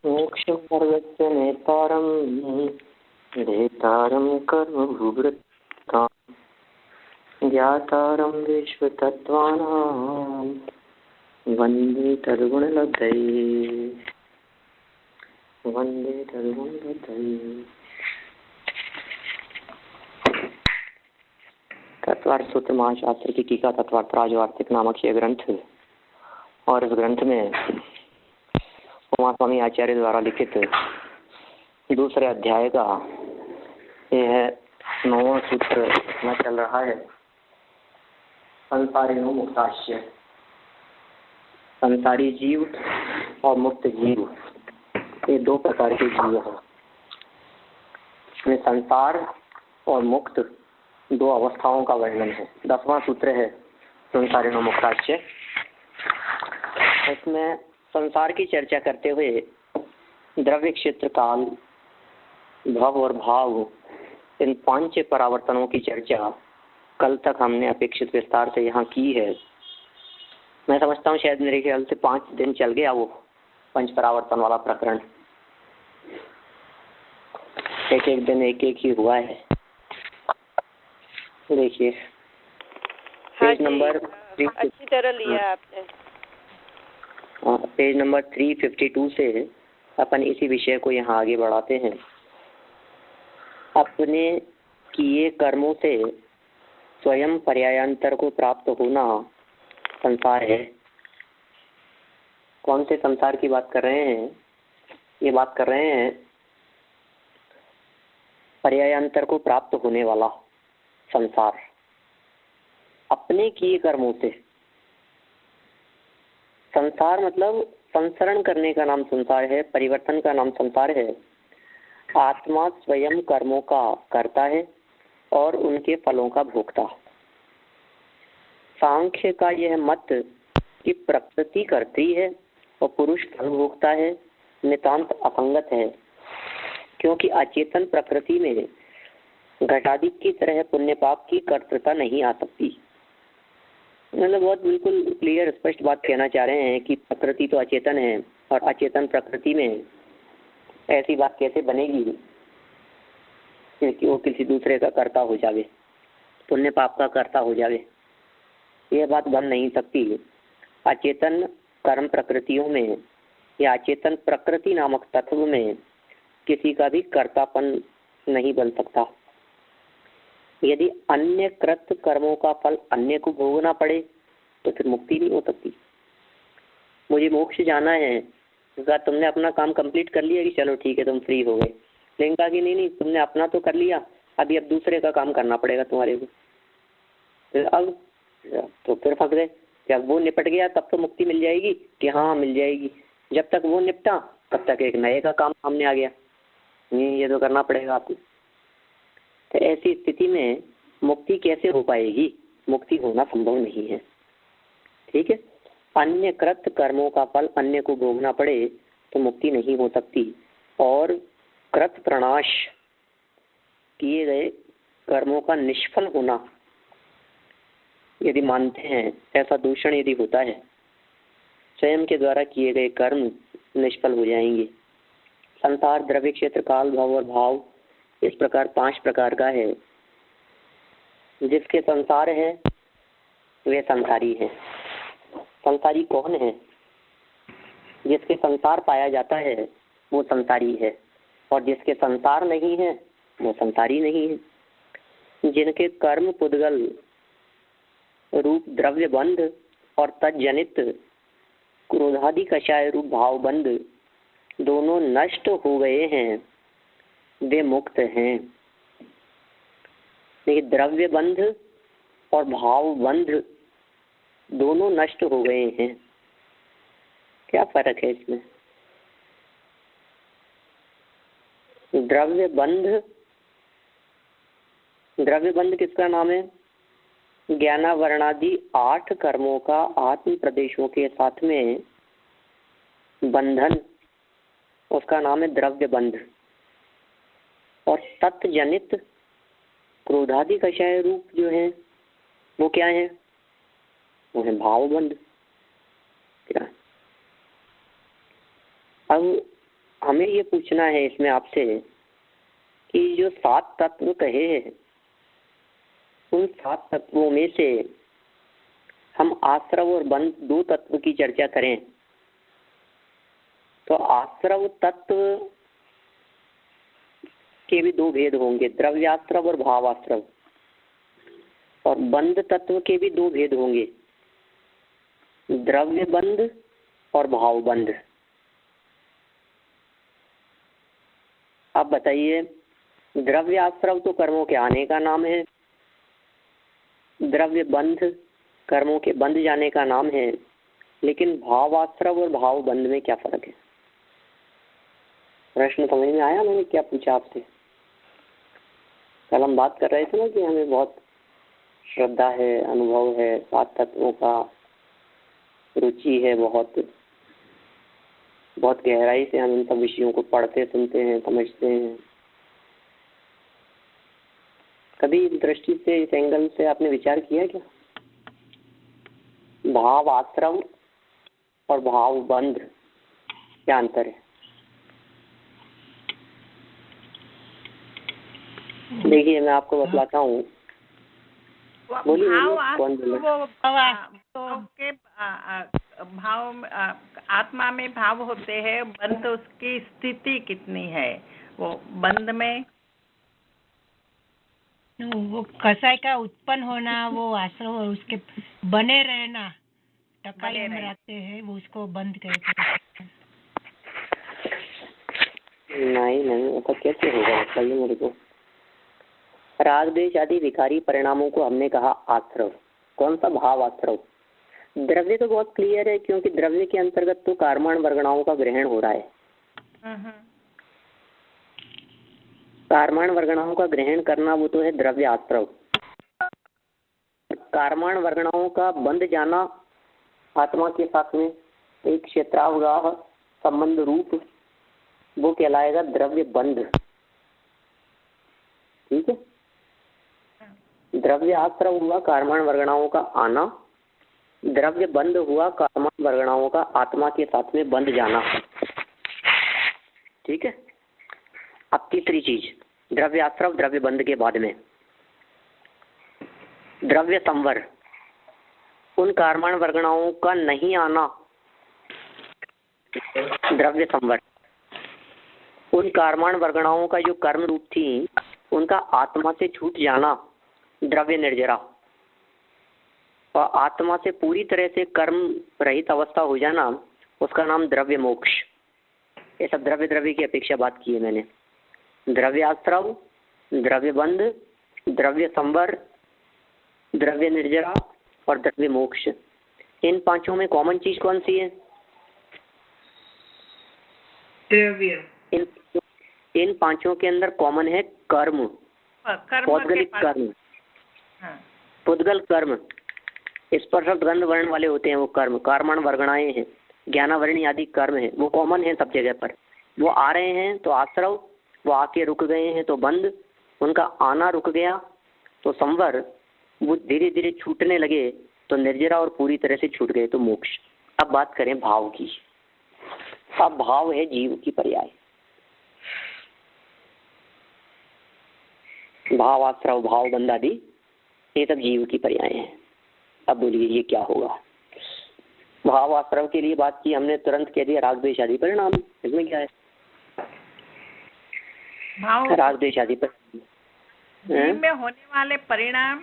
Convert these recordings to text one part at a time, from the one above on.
मोक्षमार्गस्य नेतारं नेतारं कर्मभूभृतां ज्ञातारं विश्वतत्त्वानां वन्दे तद्गुणलब्धये वन्दे तद्गुणलब्धये। तत्वार्थ सूत्र महाशास्त्र की टीका तत्वार्थ राजवार्तिक नामक ये ग्रंथ और इस ग्रंथ में उमा स्वामी आचार्य द्वारा लिखित दूसरे अध्याय का यह 9वां सूत्र में चल रहा है। संसारिणो मुक्ताश्य, संसारी जीव और मुक्त जीव, ये दो प्रकार के जीव हैं। इसमें संसार और मुक्त दो अवस्थाओं का वर्णन है। 10वां सूत्र है संसारिणो मुक्ताश्य। इसमें संसार की चर्चा करते हुए द्रव्य, क्षेत्र, काल, भव और भाव, इन 5 परावर्तनों की चर्चा कल तक हमने अपेक्षित विस्तार से यहाँ की है। मैं समझता हूँ शायद मेरे ख्याल से 5 दिन चल गया वो 5 परावर्तन वाला प्रकरण। एक दिन एक ही हुआ है। देखिए पेज नंबर अच्छी तरह लिया आपने। पेज नंबर 352 से अपन इसी विषय को यहाँ आगे बढ़ाते हैं। अपने किए कर्मों से स्वयं पर्यायांतर को प्राप्त होना संसार है। कौन से संसार की बात कर रहे हैं? ये बात कर रहे हैं पर्यायांतर को प्राप्त होने वाला संसार। अपने किए कर्मों से, संसार मतलब संसरण करने का नाम संसार है, परिवर्तन का नाम संसार है। आत्मा स्वयं कर्मों का करता है और उनके फलों का भोगता। सांख्य का यह मत कि प्रकृति करती है और पुरुष फल भोगता है नितांत असंगत है, क्योंकि अचेतन प्रकृति में घटादि की तरह पुण्य पाप की कर्तृता नहीं आ सकती। मतलब बहुत बिल्कुल क्लियर स्पष्ट बात कहना चाह रहे हैं कि प्रकृति तो अचेतन है और अचेतन प्रकृति में ऐसी बात कैसे बनेगी कि वो किसी दूसरे का कर्ता हो जावे, पुण्य पाप का कर्ता हो जावे। यह बात बन नहीं सकती। अचेतन कर्म प्रकृतियों में या अचेतन प्रकृति नामक तत्व में किसी का भी कर्तापन नहीं बन सकता। यदि अन्य कृत कर्मों का फल अन्य को भोगना पड़े तो फिर मुक्ति नहीं हो सकती। मुझे मोक्ष जाना है, कहा तुमने अपना काम कंप्लीट कर लिया कि चलो ठीक है तुम फ्री हो गए, लेकिन कहा कि नहीं तुमने अपना तो कर लिया, अभी अब दूसरे का काम करना पड़ेगा तुम्हारे को। फिर अब तो फिर फंस गए। जब वो निपट गया तब तो मुक्ति मिल जाएगी कि हाँ मिल जाएगी। जब तक वो निपटा तब तक एक नए का काम सामने आ गया, नहीं ये तो करना पड़ेगा आपको। तो ऐसी स्थिति में मुक्ति कैसे हो पाएगी? मुक्ति होना संभव नहीं है। ठीक है, अन्य कृत कर्मों का फल अन्य को भोगना पड़े तो मुक्ति नहीं हो सकती। और कृत प्रणाश किए गए कर्मों का निष्फल होना यदि मानते हैं, ऐसा दूषण यदि होता है, स्वयं के द्वारा किए गए कर्म निष्फल हो जाएंगे। संसार द्रव्य, क्षेत्र, काल, भव और भाव इस प्रकार 5 प्रकार का है। जिसके संसार है वे संसारी है। संसारी कौन है? जिसके संसार पाया जाता है वो संसारी है, और जिसके संसार नहीं है वो संसारी नहीं है। जिनके कर्म पुद्गल रूप द्रव्य बंध और तज्जनित क्रोधादि कषाय रूप भाव बंध दोनों नष्ट हो गए हैं वे मुक्त हैं। देखिए, द्रव्य बंध और भाव बंध दोनों नष्ट हो गए हैं। क्या फर्क है इसमें? द्रव्य बंध किसका नाम है? ज्ञानावरणादि 8 कर्मों का आत्म प्रदेशों के साथ में बंधन, उसका नाम है द्रव्य बंध। और तत्जनित क्रोधादि कषाय रूप जो है वो क्या है? वो है भावबंध। क्या? अब हमें ये पूछना है इसमें आपसे कि जो 7 तत्व कहे हैं, उन 7 तत्वों में से हम आश्रव और बंध 2 तत्व की चर्चा करें तो आश्रव तत्व के भी 2 भेद होंगे, द्रव्याश्रव और भावाश्रव, और बंध तत्व के भी 2 भेद होंगे, द्रव्य बंध और भाव बंध। आप बताइए, द्रव्याश्रव तो कर्मों के आने का नाम है, द्रव्य बंध कर्मों के बंध जाने का नाम है, लेकिन भावाश्रव और भाव बंध में क्या फर्क है? प्रश्न समझ में आया मैंने क्या पूछा आपसे? कल हम बात कर रहे थे ना कि हमें बहुत श्रद्धा है, अनुभव है, 7 तत्वों का रुचि है, बहुत गहराई से हम इन सब विषयों को पढ़ते, सुनते हैं, समझते हैं। कभी इस दृष्टि से, इस एंगल से आपने विचार किया क्या? भाव आश्रव और भाव बंध क्या अंतर है? देखिए मैं आपको बतलाता हूँ। बोलिए, कौन बोल भाव आत्मा में भाव होते हैं, बंध उसकी स्थिति कितनी है? वो बंध में वो कसाई का उत्पन्न होना, वो आश्रव और उसके बने रहना, टकाई में रहते हैं, वो उसको बंद कहते हैं। नहीं, ऐसा कैसे होगा बताइए मेरे को। राग द्वेष आदि विकारी परिणामों को हमने कहा आश्रव। कौन सा? भाव आश्रव। द्रव्य तो बहुत क्लियर है, क्योंकि द्रव्य के अंतर्गत तो कार्माण वर्गणाओं का ग्रहण हो रहा है। कार्माण वर्गणाओं का ग्रहण करना वो तो है द्रव्य आश्रव। कार्माण वर्गणाओं का बंध जाना आत्मा के साथ में एक क्षेत्रावगाह संबंध रूप, वो कहलाएगा द्रव्य बंध। ठीक है, द्रव्य आश्रव हुआ कार्माण वर्गणाओं का आना, द्रव्य बंध हुआ कार्माण वर्गणाओं का आत्मा के साथ में बंध जाना। ठीक है। अब तीसरी चीज, द्रव्य आश्रव द्रव्य बंध के बाद में द्रव्य संवर, उन कार्माण वर्गणाओं का नहीं आना, द्रव्य संवर। उन कार्माण वर्गणाओं का जो कर्म रूप थी, उनका आत्मा से छूट जाना, द्रव्य निर्जरा। और आत्मा से पूरी तरह से कर्म रहित अवस्था हो जाना, उसका नाम द्रव्य मोक्ष। ये सब द्रव्य द्रव्य की अपेक्षा बात की है मैंने। द्रव्य आश्रव, द्रव्य बंध, द्रव्य संवर, द्रव्य निर्जरा और द्रव्य मोक्ष। इन 5 में कॉमन चीज कौन सी है? द्रव्य। इन 5 के अंदर कॉमन है कर्म, पौद्गलिक कर्म। पुद्गल कर्म, स्पर्श गंध वर्ण वाले होते हैं वो कर्म, कार्माण वर्गणाएं हैं, ज्ञानावरणी आदि कर्म है, वो कॉमन है सब जगह पर। वो आ रहे हैं तो आश्रव, वो आके रुक गए हैं तो बंध, उनका आना रुक गया तो संवर, वो धीरे धीरे छूटने लगे तो निर्जरा और पूरी तरह से छूट गए तो मोक्ष। अब बात करें भाव की। अब भाव है जीव की पर्याय। भाव आश्रव भाव बंध आदि ये सब जीव की पर्याय हैं। अब बोलिए ये क्या होगा? भाव आश्रव के लिए बात की हमने, तुरंत कह दिया राग द्वेष आदि परिणाम। इसमें क्या है? राग द्वेष आदि जीव में होने वाले परिणाम।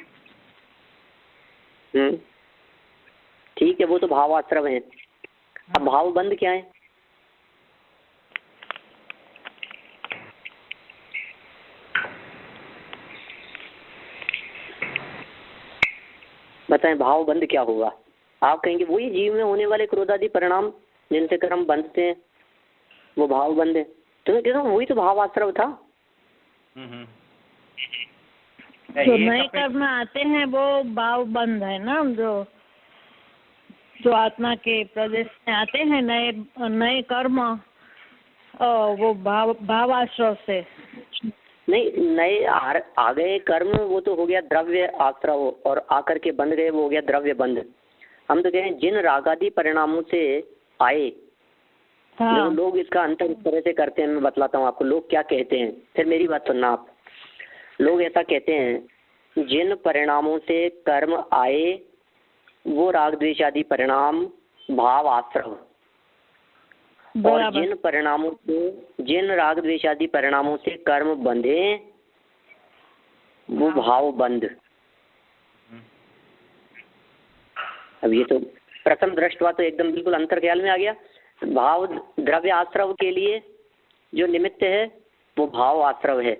ठीक है, वो तो भाव आश्रव है। अब भाव बंध क्या है? बताएं, भाव बंध क्या होगा? आप कहेंगे वही जीव में होने वाले क्रोधादि परिणाम जिनसे कर्म बंधते हैं, वो भाव बंध है। तो देखो वही तो भाव आश्रव था। जो नए कर्म आते हैं वो भाव बंध है ना, जो आत्मा के प्रदेश में आते हैं नए कर्म, वो भाव आश्रव से नहीं, नए आ गए कर्म, वो तो हो गया द्रव्य आश्रव, और आकर के बंध गए वो हो गया द्रव्य बंध। हम तो कह रहे हैं जिन रागादि परिणामों से आए हाँ। लोग इसका अंतर इस तरह से करते हैं, मैं बतलाता हूँ आपको लोग क्या कहते हैं, फिर मेरी बात सुनना आप। लोग ऐसा कहते हैं, जिन परिणामों से कर्म आए वो राग द्वेष आदि परिणाम भाव आश्रव, और जिन राग द्वेष आदि परिणामों से कर्म बंधे वो भाव बंध। अब ये तो प्रथम दृष्टवा तो एकदम बिल्कुल अंतर ख्याल में आ गया। भाव द्रव्य आश्रव के लिए जो निमित्त है वो भाव आश्रव है,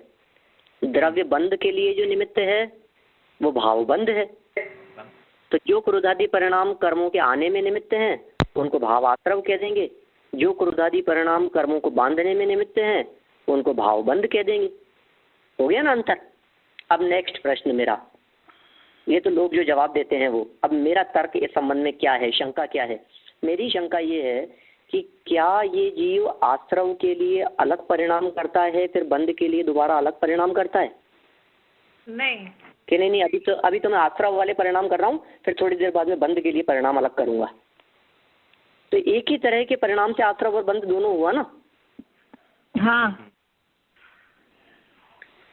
द्रव्य बंध के लिए जो निमित्त है वो भाव बंध है। तो जो क्रोधादि परिणाम कर्मों के आने में निमित्त हैं उनको भाव आश्रव कह देंगे, जो क्रोधादि परिणाम कर्मों को बांधने में निमित्त हैं उनको भाव बंध कह देंगे। हो गया ना अंतर। अब नेक्स्ट प्रश्न मेरा, ये तो लोग जो जवाब देते हैं वो, अब मेरा तर्क इस संबंध में क्या है, शंका क्या है। मेरी शंका ये है कि क्या ये जीव आश्रव के लिए अलग परिणाम करता है फिर बंध के लिए दोबारा अलग परिणाम करता है? नहीं कि नहीं, अभी तो मैं आश्रव वाले परिणाम कर रहा हूँ, फिर थोड़ी देर बाद में बंध के लिए परिणाम अलग करूंगा। तो एक ही तरह के परिणाम से आश्रव और बंध दोनों हुआ ना। हाँ,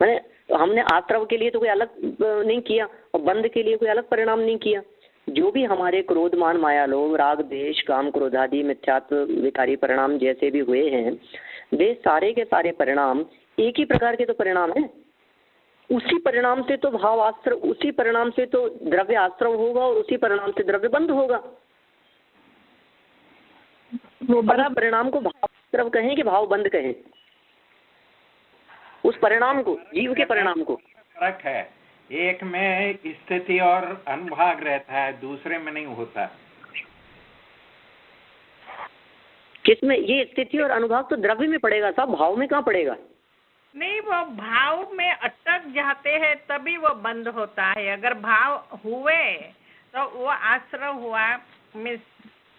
मैंने हमने आश्रव के लिए तो कोई अलग नहीं किया और बंध के लिए कोई अलग परिणाम नहीं किया। जो भी हमारे क्रोध मान माया लोभ राग देश काम क्रोधादि मिथ्यात्व विकारी परिणाम जैसे भी हुए हैं वे सारे के सारे परिणाम एक ही प्रकार के तो परिणाम है। उसी परिणाम से तो भाव आश्रव, उसी परिणाम से तो द्रव्य आश्रव होगा और उसी परिणाम से द्रव्य बंध होगा। वो बड़ा परिणाम को भाव आश्रव कहें कि भाव बंध कहें, उस परिणाम को, जीव के परिणाम को। फर्क है, एक में स्थिति और अनुभाग रहता है, दूसरे में नहीं होता। किसमें? ये स्थिति और अनुभाग तो द्रव्य में पड़ेगा साहब, भाव में कहाँ पड़ेगा? नहीं, वो भाव में अटक जाते हैं तभी वो बंद होता है। अगर भाव हुए तो वो आश्रव हुआ मिस,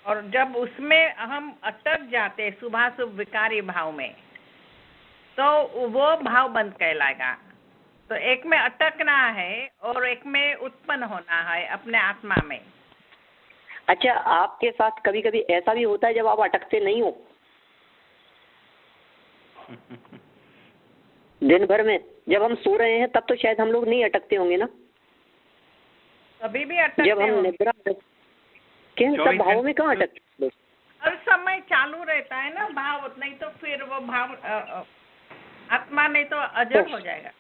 और जब उसमें हम अटक जाते शुभाशुभ विकारी भाव में तो वो भाव बंद कहलाएगा। तो एक में अटकना है और एक में उत्पन्न होना है अपने आत्मा में। अच्छा, आपके साथ कभी कभी ऐसा भी होता है जब आप अटकते नहीं हो दिन भर में, जब हम सो रहे हैं तब तो शायद हम लोग नहीं अटकते होंगे ना? कभी भी अटकते जब हम निद्रा सब भावों में कहाँ अटकते? हर समय चालू रहता है ना भाव, नहीं तो फिर वो भाव आत्मा नहीं तो अजर हो जाएगा।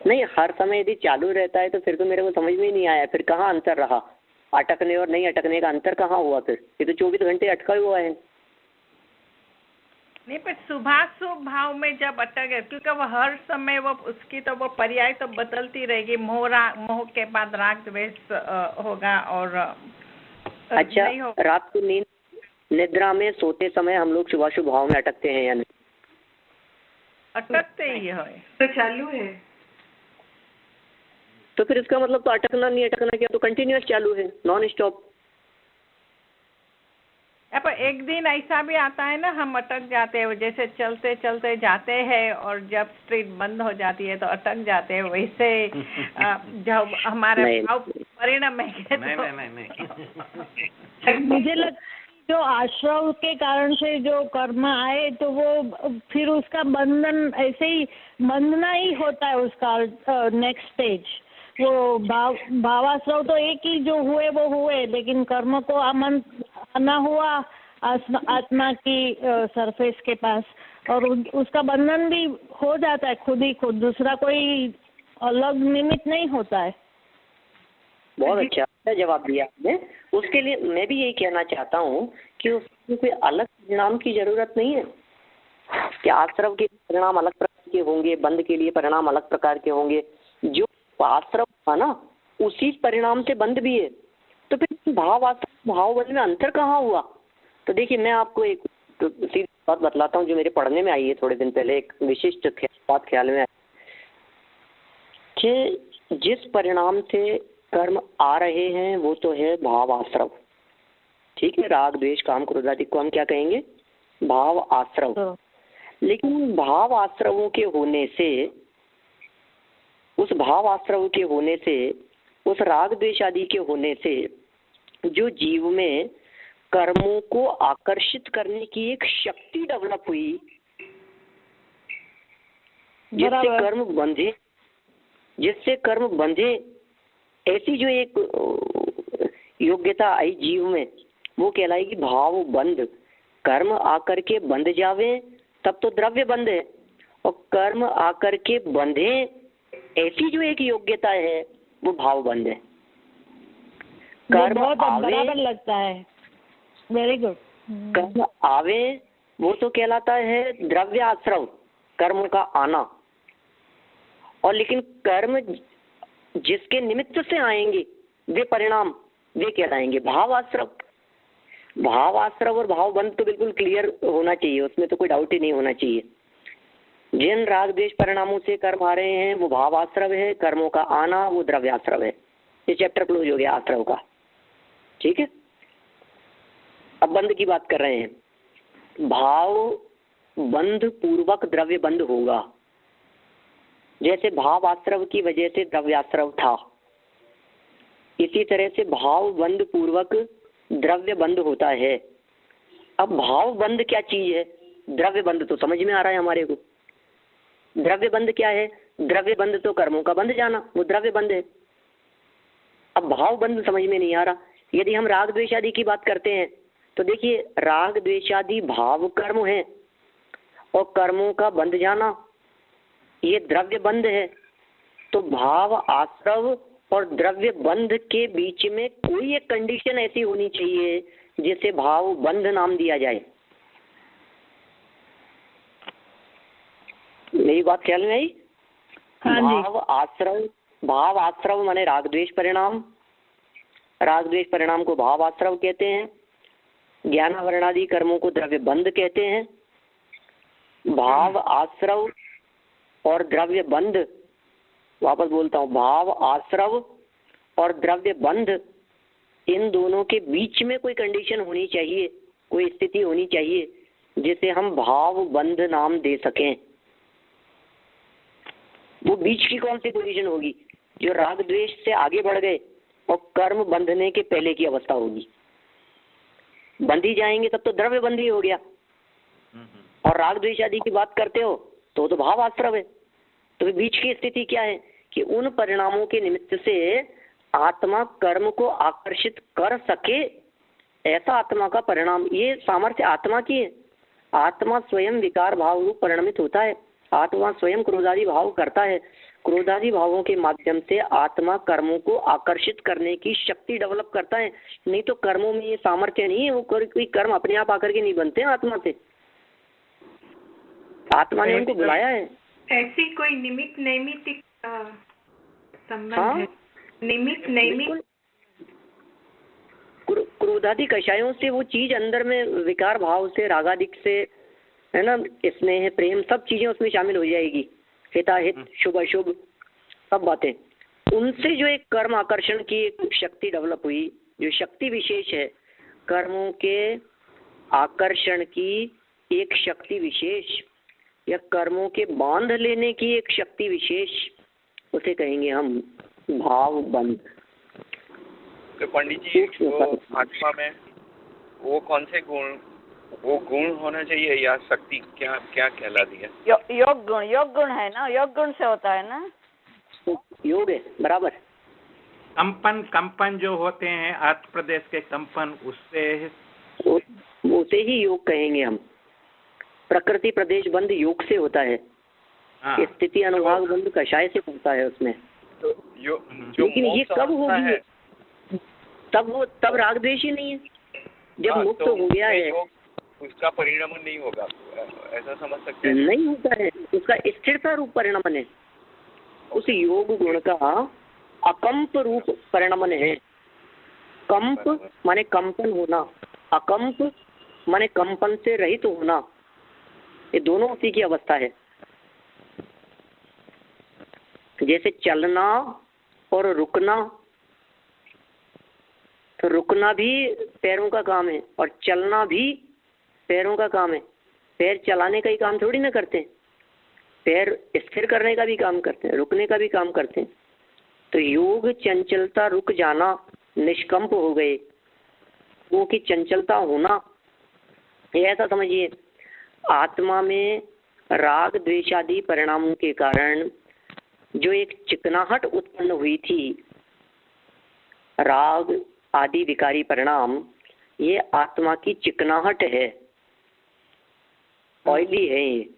नहीं, हर समय यदि चालू रहता है तो फिर तो मेरे को समझ में ही नहीं आया, फिर कहाँ अंतर रहा? अटकने और नहीं अटकने का अंतर कहाँ हुआ? फिर ये तो 24 घंटे अटका हुआ है। नहीं, पर शुभाशुभ भाव में जब अटक है, क्योंकि वो हर समय वो उसकी तो वो पर्याय तो बदलती रहेगी। मोह के बाद राग द्वेष होगा और अच्छा, रात को नींद निद्रा में सोते समय हम लोग शुभाशुभ भाव में अटकते हैं या नहीं? अटकते ही है तो चालू है। तो फिर इसका मतलब तो अटकना नहीं अटकना क्या, तो कंटिन्यूअस चालू है, नॉन स्टॉप। अब एक दिन ऐसा भी आता है ना, हम अटक जाते हैं, जैसे चलते चलते जाते हैं और जब स्ट्रीट बंद हो जाती है तो अटक जाते हैं। वैसे जब हमारे भाव परिणाम है मुझे लगता है जो आश्रव के कारण से जो कर्म आए तो वो फिर उसका बंधन ऐसे ही बंधना ही होता है उसका नेक्स्ट स्टेज। वो भावाश्रव तो एक ही जो हुए वो हुए, लेकिन कर्म को आना हुआ आत्मा की सरफेस के पास, और उसका बंधन भी हो जाता है खुद ही खुद, दूसरा कोई अलग निमित्त नहीं होता है। बहुत अच्छा जवाब दिया आपने। उसके लिए मैं भी यही कहना चाहता हूँ कि उसमें कोई अलग परिणाम की जरूरत नहीं है कि आश्रव के परिणाम अलग प्रकार के होंगे, बंध के लिए परिणाम अलग प्रकार के होंगे। जो आश्रव था ना उसी परिणाम से बंध भी है, तो फिर भाव आश्रव भाव बंध में अंतर कहाँ हुआ? तो देखिए, मैं आपको एक सीधी बात बतलाता हूँ जो मेरे पढ़ने में आई है थोड़े दिन पहले। एक विशिष्ट बात ख्याल में आई कि जिस परिणाम से कर्म आ रहे हैं वो तो है भाव आश्रव, ठीक है। राग द्वेष काम क्रोध आदि को हम क्या कहेंगे? भाव आश्रव। लेकिन भाव आश्रवों के होने से, उस भाव आश्रव के होने से, उस राग द्वेष आदि के होने से जो जीव में कर्मों को आकर्षित करने की एक शक्ति डेवलप हुई, जिससे कर्म बंधे, ऐसी जो एक योग्यता आई जीव में, वो कहलाएगी भाव बंध। कर्म आकर के बंध जावे तब तो द्रव्य बंध है, और कर्म आकर के बंधे ऐसी जो एक योग्यता है वो भाव बंध है। कर्म बराबर लगता है, वेरी गुड। कर्म आवे वो तो कहलाता है द्रव्य आश्रव, कर्म का आना। और लेकिन कर्म जिसके निमित्त से आएंगे वे परिणाम, वे कहलाएंगे भाव आश्रव। भाव आश्रव और भाव बंध तो बिल्कुल क्लियर होना चाहिए, उसमें तो कोई डाउट ही नहीं होना चाहिए। जिन राग द्वेष परिणामों से कर्म आ रहे हैं वो भाव आश्रव है, कर्मों का आना वो द्रव्य आश्रव है। ये चैप्टर क्लोज हो गया आश्रव का, ठीक है। अब बंध की बात कर रहे हैं। भाव बंध पूर्वक द्रव्य बंध होगा। जैसे भाव आश्रव की वजह से द्रव्य आश्रव था, इसी तरह से भाव बंध पूर्वक द्रव्य बंध होता है। अब भाव बंध क्या चीज है, द्रव्य बंध तो समझ में आ रहा है हमारे को। द्रव्य बंध क्या है? द्रव्य बंध तो कर्मों का बंध जाना, वो द्रव्य बंध है। अब भाव बंध समझ में नहीं आ रहा। यदि हम राग द्वेषादि की बात करते हैं तो देखिए, राग द्वेषादि भाव कर्म है, और कर्मों का बंध जाना ये द्रव्य बंध है। तो भाव आश्रव और द्रव्य बंध के बीच में कोई एक कंडीशन ऐसी होनी चाहिए जिसे भाव बंध नाम दिया जाए। मेरी बात ख्याल में आई? भाव आश्रव माने राग द्वेष परिणाम, राग द्वेष परिणाम को भाव आश्रव कहते हैं। ज्ञानावरणादि कर्मों को द्रव्य बंध कहते हैं। भाव आश्रव और द्रव्य बंध, वापस बोलता हूँ, भाव आश्रव और द्रव्य बंध, इन दोनों के बीच में कोई कंडीशन होनी चाहिए, कोई स्थिति होनी चाहिए जिसे हम भाव बंध नाम दे सकें। वो बीच की कौन सी पोजीशन होगी? जो राग द्वेष से आगे बढ़ गए और कर्म बंधने के पहले की अवस्था होगी। बंधी जाएंगे तब तो द्रव्य बंधी हो गया, और राग द्वेष आदि की बात करते हो तो भाव आश्रव है। तो बीच की स्थिति क्या है कि उन परिणामों के निमित्त से आत्मा कर्म को आकर्षित कर सके, ऐसा आत्मा का परिणाम, ये सामर्थ्य आत्मा की है। आत्मा स्वयं विकार भाव रूप परिणमित होता है। आत्मा स्वयं क्रोधादि भाव करता है। क्रोधादि भावों के माध्यम से आत्मा कर्मों को आकर्षित करने की शक्ति डेवलप करता है। नहीं तो कर्मों में ये सामर्थ्य नहीं है, वो कोई कर्म अपने आप आकर के नहीं बनते हैं आत्मा से, आत्मा ने उनको बुलाया है। ऐसी कोई निमित्त नैमित्तिक संबंध है? निमित्त नैमित्त क्रोधादि कषायों से वो चीज अंदर में विकार भाव से, रागादिक से, है ना, स्नेह प्रेम, सब चीजें उसमें शामिल हो जाएगी। हिताहित, शुभ अशुभ, सब बातें, उनसे जो एक कर्म आकर्षण की एक शक्ति डेवलप हुई, जो शक्ति विशेष है, कर्मों के आकर्षण की एक शक्ति विशेष, या कर्मों के बांध लेने की एक शक्ति विशेष, उसे कहेंगे हम भाव बंध। तो पंडित जी, वो आत्मा में वो कौन से गुण, वो गुण होना चाहिए या शक्ति, क्या क्या कहलाती है? योग गुण है ना, योग गुण से होता है ना, योग है, बराबर। कंपन जो होते हैं अर्थ प्रदेश के कंपन, उसे ही योग कहेंगे हम। प्रकृति प्रदेश बंध योग से होता है। स्थिति अनुभाग बंध कषाय से होता है उसमें। तो लेकिन ये कब होगी? तब राग द्वेष ही नहीं है। जब मुक्त हो गया है उसका परिणाम नहीं होगा, ऐसा समझ सकते हैं? नहीं होता है, उसका स्थिरता रूप परिणामन है। उस योग गुण का अकंप रूप परिणामन है। कंप माने कंपन होना, अकंप माने कंपन से रहित होना, ये दोनों उसी की अवस्था है। जैसे चलना और रुकना, तो रुकना भी पैरों का काम है और चलना भी पैरों का काम है। पैर चलाने का ही काम थोड़ी ना करते हैं, पैर स्थिर करने का भी काम करते हैं, रुकने का भी काम करते हैं। तो योग चंचलता, रुक जाना, निष्कंप हो गए, वो की चंचलता होना, ये ऐसा समझिए आत्मा में राग द्वेष आदि परिणामों के कारण जो एक चिकनाहट उत्पन्न हुई थी, राग आदि विकारी परिणाम, ये आत्मा की चिकनाहट है, ऑयली है ये।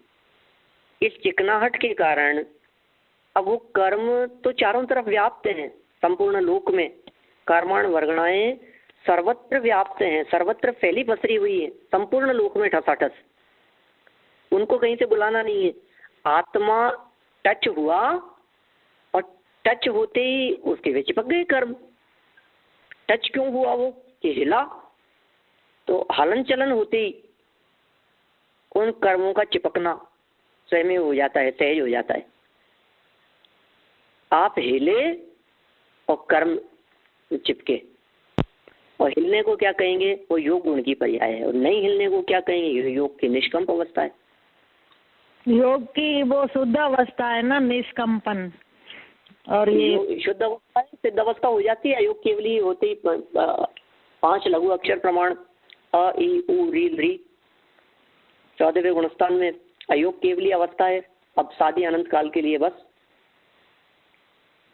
इस चिकनाहट के कारण अब वो कर्म तो चारों तरफ व्याप्त हैं, संपूर्ण लोक में कर्मण वर्गणाएं सर्वत्र व्याप्त हैं, सर्वत्र फैली पसरी हुई है, संपूर्ण लोक में ठसाठस, उनको कहीं से बुलाना नहीं है। आत्मा टच हुआ और टच होते ही उसके वे चिपक गए कर्म। टच क्यों हुआ? वो कि हिला, तो हलन चलन होते ही उन कर्मों का चिपकना स्वयं हो जाता है, सहज हो जाता है। आप हिले और कर्म चिपके, और हिलने को क्या कहेंगे? वो योग गुण की पर्याय है, और नहीं हिलने को क्या कहेंगे? योग की निष्कंप अवस्था है। योग की वो शुद्ध अवस्था है ना, निष्कंपन। और ये शुद्ध अवस्था है, सिद्ध अवस्था हो जाती है। योग केवली होते ही 5 लघु अक्षर प्रमाण अ इ उ री री 14वें गुणस्थान में अयोग केवली अवस्था है। अब शादी अनंत काल के लिए बस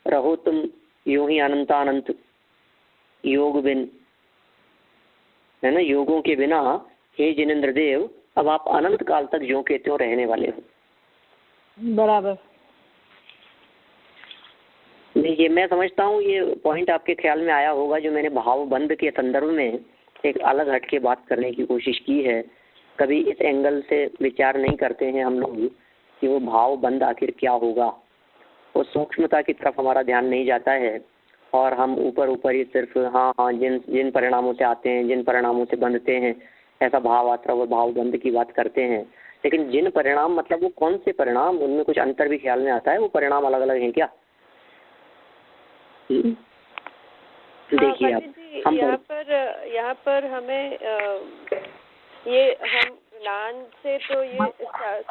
रहो तुम यूं ही अनंतानंत योग बिन, है ना, योगों के बिना हे जिनेन्द्र देव अब आप अनंत काल तक ज्यों के त्यों रहने वाले हो। बराबर। देखिए मैं समझता हूँ ये पॉइंट आपके ख्याल में आया होगा, जो मैंने भाव बंद के संदर्भ में एक अलग हटके बात करने की कोशिश की है। कभी इस एंगल से विचार नहीं करते हैं हम लोग कि वो भाव बंद आखिर क्या होगा, वो सूक्ष्मता की तरफ हमारा ध्यान नहीं जाता है, और हम ऊपर ऊपर ही सिर्फ हाँ हाँ जिन परिणामों से आते हैं, जिन परिणामों से बंधते हैं, ऐसा भाव आता और भाव बंद की बात करते हैं। लेकिन जिन परिणाम मतलब वो कौन से परिणाम, उनमें कुछ अंतर भी ख्याल में आता है। वो परिणाम अलग अलग हैं क्या? देखिए आप यहाँ पर हमें ये हम ज्ञान से तो ये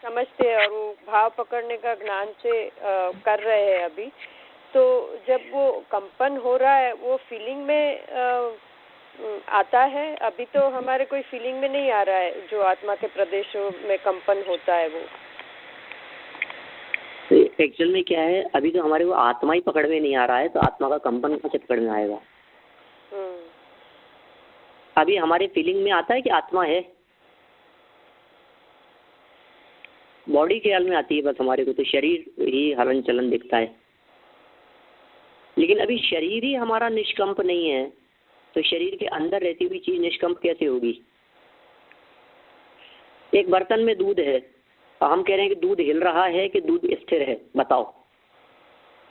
समझते हैं और वो भाव पकड़ने का ज्ञान से कर रहे हैं अभी। तो जब वो कंपन हो रहा है वो फीलिंग में आता है, अभी तो हमारे कोई फीलिंग में नहीं आ रहा है जो आत्मा के प्रदेशों में कंपन होता है वो। एक्चुअल में क्या है, अभी तो हमारे वो आत्मा ही पकड़ में नहीं आ रहा है, तो आत्मा का कंपन कहाँ से पकड़ में आएगा? अभी हमारे फीलिंग में आता है कि आत्मा है, बॉडी ख्याल में आती है बस हमारे को, तो शरीर ही हलन चलन दिखता है। लेकिन अभी शरीर ही हमारा निष्कंप नहीं है, तो शरीर के अंदर रहती हुई चीज निष्कंप कैसे होगी? एक बर्तन में दूध है और हम कह रहे हैं कि दूध हिल रहा है कि दूध स्थिर है, बताओ।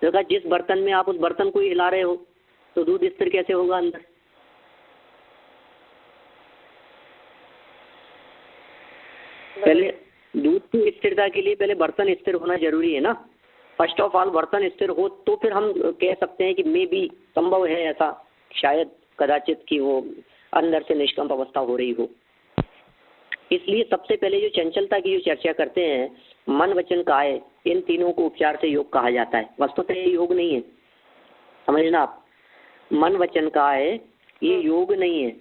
तो कहा जिस बर्तन में आप उस बर्तन को ही हिला रहे हो तो दूध स्थिर कैसे होगा अंदर? पहले दूध की स्थिरता के लिए पहले बर्तन स्थिर होना जरूरी है ना। फर्स्ट ऑफ ऑल बर्तन स्थिर हो तो फिर हम कह सकते हैं कि मे बी संभव है ऐसा, शायद कदाचित कि वो अंदर से निष्कंप अवस्था हो रही हो। इसलिए सबसे पहले जो चंचलता की जो चर्चा करते हैं, मन वचन काय, इन तीनों को उपचार से योग कहा जाता है। वस्तुतः ये योग नहीं है, समझना आप। मन वचन काय ये योग नहीं है।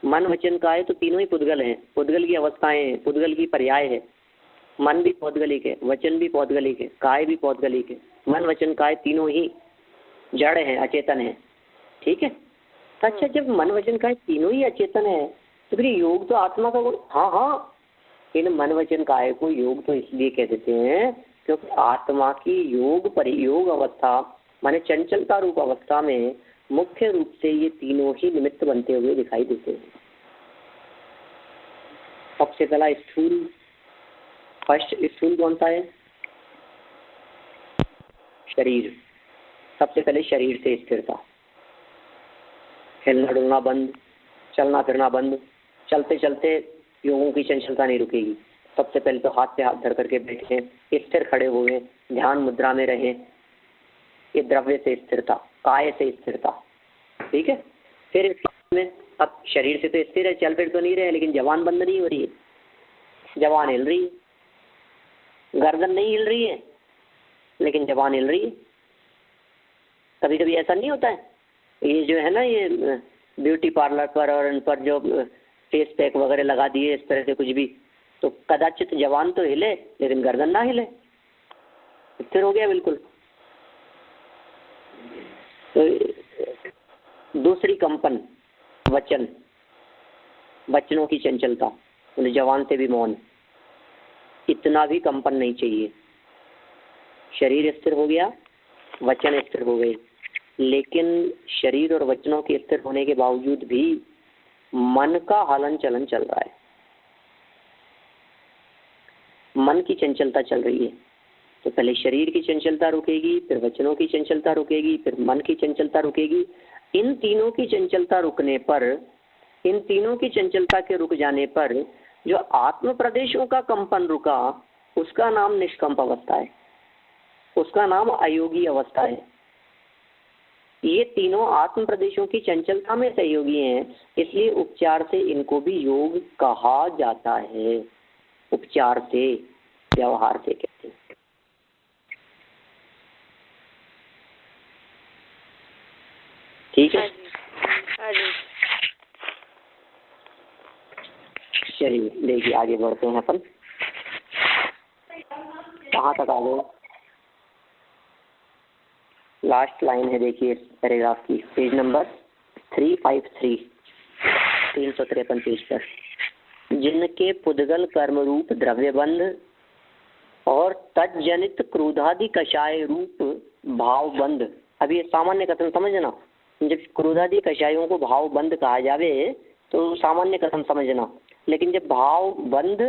मन वचन काय तो तीनों ही पुद्गल हैं, पुद्गल की अवस्थाएं हैं, पुद्गल की पर्याय है। मन भी पौद्गलिक है, वचन भी पौद्गलिक है, काय भी पौद्गलिक है। मन वचन काय तीनों ही जड़ है, अचेतन है, ठीक है। अच्छा, जब मन वचन काय तीनों ही अचेतन है तो फिर योग तो आत्मा का गुण। हाँ हाँ, इन मन वचन काय को योग तो इसलिए कह देते हैं क्योंकि आत्मा की योग परियोग अवस्था माने चंचलता रूप अवस्था में मुख्य रूप से ये तीनों ही निमित्त बनते हुए दिखाई देते हैं। सबसे पहला स्थूल, फर्स्ट स्थूल कौन सा है? शरीर। सबसे पहले शरीर से स्थिरता, हिलना डुलना बंद, चलना फिरना बंद। चलते चलते योगों की चंचलता नहीं रुकेगी। सबसे पहले तो हाथ पे हाथ धर करके बैठे, स्थिर खड़े हुए, ध्यान मुद्रा में रहें। ये द्रव्य से स्थिरता, काय से स्थिरता, ठीक है। फिर इसमें अब शरीर से तो स्थिर है, चल फिर तो नहीं रहे, लेकिन जबान बंद नहीं हो रही है, जबान हिल रही है। गर्दन नहीं हिल रही है लेकिन जबान हिल रही है। कभी कभी ऐसा नहीं होता है, ये जो है ना, ये ब्यूटी पार्लर पर और इन पर जो फेस पैक वगैरह लगा दिए इस तरह से कुछ भी, तो कदाचित जवान तो हिले लेकिन गर्दन ना हिले, स्थिर हो गया बिल्कुल। तो दूसरी कंपन वचन, वचनों की चंचलता, मतलब जवान से भी मौन, इतना भी कंपन नहीं चाहिए। शरीर स्थिर हो गया, वचन स्थिर हो गए, लेकिन शरीर और वचनों के स्थिर होने के बावजूद भी मन का हलन चलन चल रहा है, मन की चंचलता चल रही है। तो पहले शरीर की चंचलता रुकेगी, फिर वचनों की चंचलता रुकेगी, फिर मन की चंचलता रुकेगी। इन तीनों की चंचलता रुकने पर, इन तीनों की चंचलता के रुक जाने पर जो आत्म प्रदेशों का कंपन रुका, उसका नाम निष्कंप अवस्था है, उसका नाम अयोगी अवस्था है। ये तीनों आत्म प्रदेशों की चंचलता में सहयोगी हैं, इसलिए उपचार से इनको भी योग कहा जाता है। उपचार से, व्यवहार से कहते हैं। ठीक है, चलिए देखिए आगे बढ़ते हैं अपन। कहाँ तक आ गए? लास्ट लाइन है देखिए पैराग्राफ की, पेज नंबर 353, 353 पेज पर। जिनके पुद्गल कर्म रूप द्रव्यबंध और तज्जनित क्रोधादि कषाय रूप भावबंध। अभी ये सामान्य कथन समझना, जब क्रोधादि कषायों को भावबंध कहा जावे तो सामान्य कथन समझना, लेकिन जब भावबंध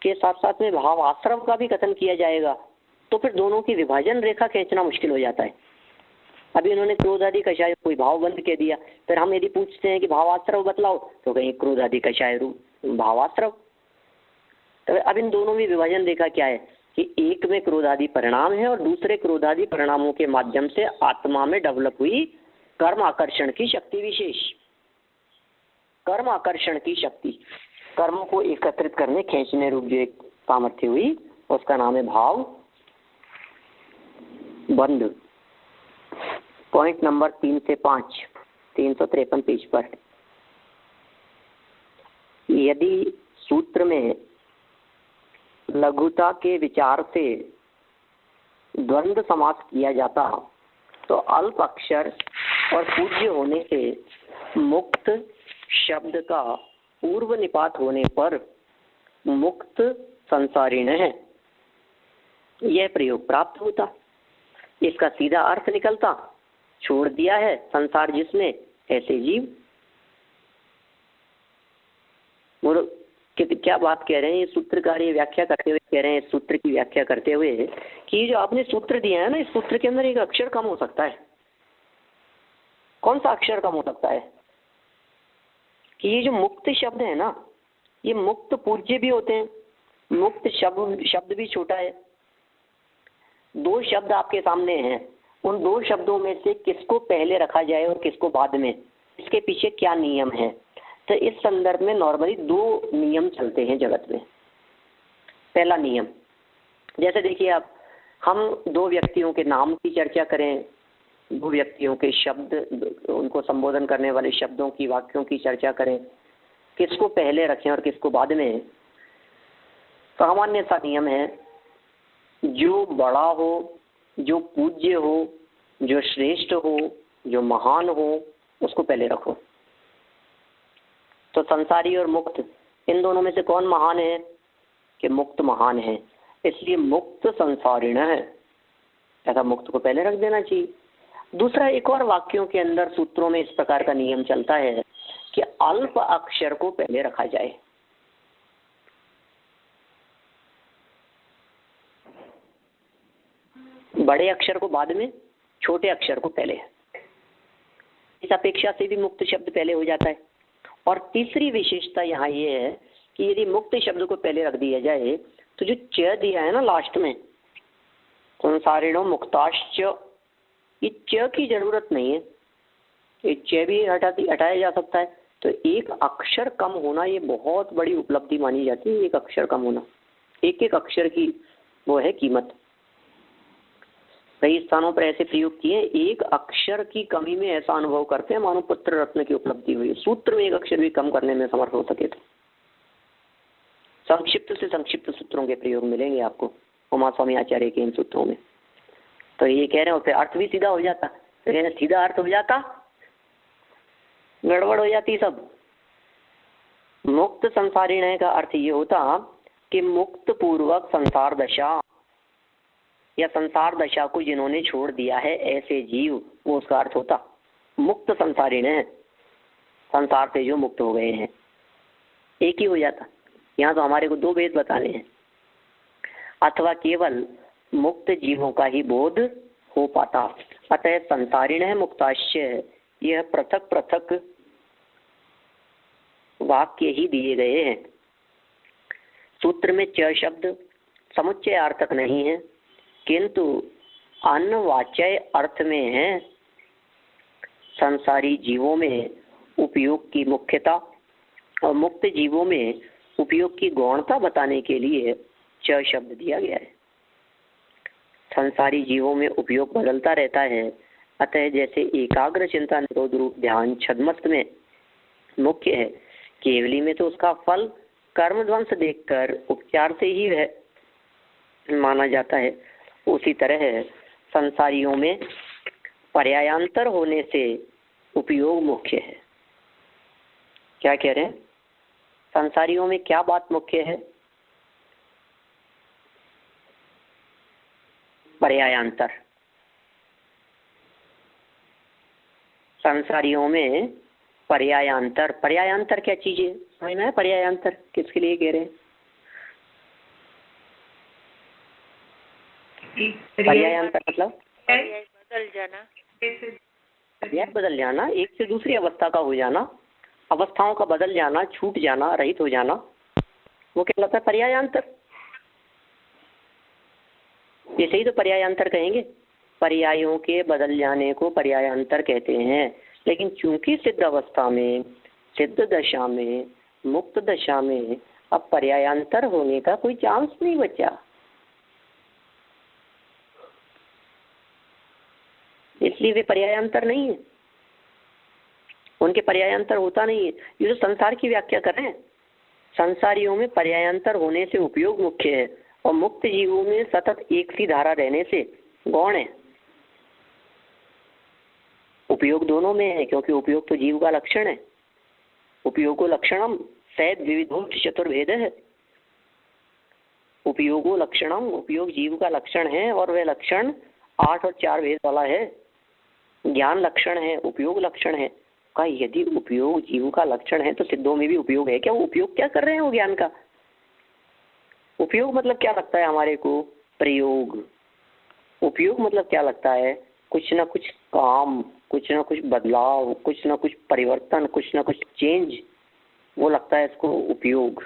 के साथ साथ में भाव आश्रव का भी कथन किया जाएगा तो फिर दोनों की विभाजन रेखा खींचना मुश्किल हो जाता है। अभी इन्होंने क्रोधादि कषाय कोई भावबंध कह दिया, फिर हम यदि पूछते हैं कि भावाश्रव बतलाओ तो कहीं क्रोधादि कषाय रूप भावाश्रव। तो अब इन दोनों में विभाजन रेखा क्या है कि एक में क्रोधादि परिणाम है और दूसरे क्रोधादि परिणामों के माध्यम से आत्मा में डेवलप हुई कर्म आकर्षण की शक्ति विशेष, कर्म आकर्षण की शक्ति, कर्मों को एकत्रित करने खींचने रूप जो एक सामर्थ्य हुई, उसका नाम है भाव बंध। पॉइंट नंबर 3 से 5, 353 पेज पर। यदि सूत्र में लघुता के विचार से द्वंद्व समास किया जाता तो अल्प अक्षर और पूज्य होने से मुक्त शब्द का पूर्व निपात होने पर मुक्त संसारिण है यह प्रयोग प्राप्त होता। इसका सीधा अर्थ निकलता, छोड़ दिया है संसार जिसने ऐसे जीव। क्या बात कह रहे हैं ये सूत्रकार, ये व्याख्या करते हुए कह रहे हैं, सूत्र की व्याख्या करते हुए कि जो आपने सूत्र दिया है ना, इस सूत्र के अंदर एक अक्षर कम हो सकता है। कौन सा अक्षर कम हो सकता है? कि ये जो मुक्त शब्द है ना, ये मुक्त पूज्य भी होते हैं, मुक्त शब्द भी छोटा है। दो शब्द आपके सामने हैं, उन दो शब्दों में से किसको पहले रखा जाए और किसको बाद में, इसके पीछे क्या नियम है? तो इस संदर्भ में नॉर्मली दो नियम चलते हैं जगत में। पहला नियम, जैसे देखिए आप, हम दो व्यक्तियों के नाम की चर्चा करें, दो व्यक्तियों के शब्द, उनको संबोधन करने वाले शब्दों की, वाक्यों की चर्चा करें, किसको पहले रखें और किसको बाद में। सामान्य सा नियम है, जो बड़ा हो, जो पूज्य हो, जो श्रेष्ठ हो, जो महान हो, उसको पहले रखो। तो संसारी और मुक्त, इन दोनों में से कौन महान है? कि मुक्त महान है, इसलिए मुक्त संसारिण है, ऐसा मुक्त को पहले रख देना चाहिए। दूसरा, एक और वाक्यों के अंदर, सूत्रों में इस प्रकार का नियम चलता है कि अल्प अक्षर को पहले रखा जाए। बड़े अक्षर को बाद में, छोटे अक्षर को पहले। इस अपेक्षा से भी मुक्त शब्द पहले हो जाता है। और तीसरी विशेषता यहाँ ये है कि यदि मुक्त शब्द को पहले रख दिया जाए तो जो च दिया है ना लास्ट में, संसारिणो मुक्ताश्च, ये च की जरूरत नहीं है, ये च भी हटाया जा सकता है। तो एक अक्षर कम होना ये बहुत बड़ी उपलब्धि मानी जाती है। एक अक्षर कम होना, एक एक अक्षर की वो है कीमत। कई स्थानों पर ऐसे प्रयोग किए, एक अक्षर की कमी में ऐसा अनुभव करते हैं मानो पुत्र रत्न की उपलब्धि हुई, सूत्र में एक अक्षर भी कम करने में समर्थ हो सके थे। संक्षिप्त से संक्षिप्त सूत्रों के प्रयोग मिलेंगे आपको उमा स्वामी आचार्य के इन सूत्रों में। तो ये कह रहे हो फिर अर्थ भी सीधा हो जाता, तो कहने सीधा अर्थ हो जाता, गड़बड़ हो जाती सब। मुक्त संसारिण का अर्थ ये होता कि मुक्त पूर्वक संसार दशा या संसार दशा को जिन्होंने छोड़ दिया है ऐसे जीव, वो उसका अर्थ होता। मुक्त संसारिण है, संसार से जो मुक्त हो गए हैं, एक ही हो जाता। यहाँ तो हमारे को दो भेद बताने हैं, अथवा केवल मुक्त जीवों का ही बोध हो पाता। अतः संसारिण है मुक्ताश्य, यह पृथक पृथक वाक्य ही दिए गए हैं। सूत्र में च शब्द समुच्चय अर्थक नहीं है, किंतु अन्यवाच्य अर्थ में है। संसारी जीवों में उपयोग की मुख्यता और मुक्त जीवों में उपयोग की गौणता बताने के लिए च शब्द दिया गया है। संसारी जीवों में उपयोग बदलता रहता है, अतः जैसे एकाग्र चिंता निरोध रूप ध्यान छद्मस्त में मुख्य है, केवली में तो उसका फल कर्म ध्वंस देखकर उपचार से ही वह माना जाता है, उसी तरह संसारियों में पर्यायांतर होने से उपयोग मुख्य है। क्या कह रहे हैं? संसारियों में क्या बात मुख्य है? पर्यायांतर। संसारियों में पर्यायांतर, पर्यायांतर क्या चीज है समझ में है? पर्यायांतर किसके लिए कह रहे हैं? पर्यायांतर मतलब बदल जाना, पर्याय बदल जाना, एक से दूसरी अवस्था का हो जाना, अवस्थाओं का बदल जाना, छूट जाना, रहित हो जाना, वो कहलाता है पर्यायांतर। इसे ही तो पर्यायांतर कहेंगे, पर्यायों के बदल जाने को पर्यायांतर कहते हैं। लेकिन चूंकि सिद्ध अवस्था में, सिद्ध दशा में, मुक्त दशा में अब पर्यायांतर होने का कोई चांस नहीं बचा, इसलिए वे पर्यायांतर नहीं है, उनके पर्यायांतर होता नहीं है। ये जो संसार की व्याख्या कर रहे हैं, संसारियों में पर्यायांतर होने से उपयोग मुख्य है और मुक्त जीवों में सतत एक सी धारा रहने से गौण है। उपयोग दोनों में है, क्योंकि उपयोग तो जीव का लक्षण है। उपयोगो लक्षणम सैद विविधो चतुर्भेद है। उपयोगो लक्षणम, उपयोग जीव का लक्षण है और वह लक्षण 8 और 4 भेद वाला है। ज्ञान लक्षण है, उपयोग लक्षण है। का यदि उपयोग जीव का लक्षण है तो सिद्धों में भी उपयोग है क्या? वो उपयोग क्या कर रहे हैं वो ज्ञान का? उपयोग मतलब क्या लगता है हमारे को? प्रयोग। उपयोग मतलब क्या लगता है? कुछ ना कुछ काम, कुछ ना कुछ बदलाव, कुछ ना कुछ परिवर्तन, कुछ ना कुछ चेंज, वो लगता है इसको उपयोग।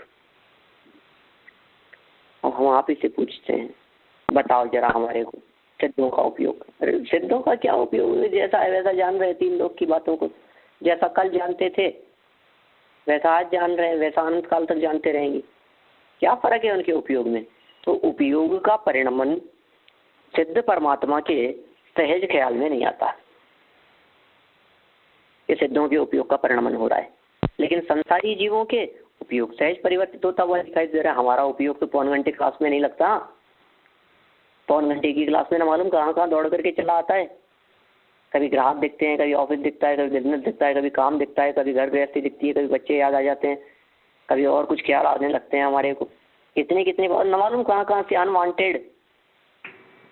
अब हम आप ही से पूछते हैं, बताओ जरा हमारे को सिद्धों का उपयोग। अरे सिद्धों का क्या उपयोग? जैसा है वैसा जान रहे 3 लोग की बातों को, जैसा कल जानते थे वैसा आज जान रहे हैं, वैसा अनंत काल तक जानते रहेंगे। क्या फर्क है उनके उपयोग में? तो उपयोग का परिणमन सिद्ध परमात्मा के सहज ख्याल में नहीं आता। ये सिद्धों के उपयोग का परिणमन हो रहा है, लेकिन संसारी जीवों के उपयोग सहज परिवर्तित होता हुआ दिखाई दे रहा है। हमारा उपयोग तो 3 घंटे क्लास में नहीं लगता। 3 घंटे की क्लास में ना मालूम कहाँ कहाँ दौड़ करके चला आता है। कभी ग्राहक दिखते हैं, कभी ऑफिस दिखता है, कभी बिजनेस दिखता है, कभी काम दिखता है, कभी घर गृहस्थी दिखती है, कभी बच्चे याद आ जाते हैं, कभी और कुछ ख्याल आने लगते हैं हमारे को। कितने और न मालूम कहाँ कहाँ से अनवांटेड।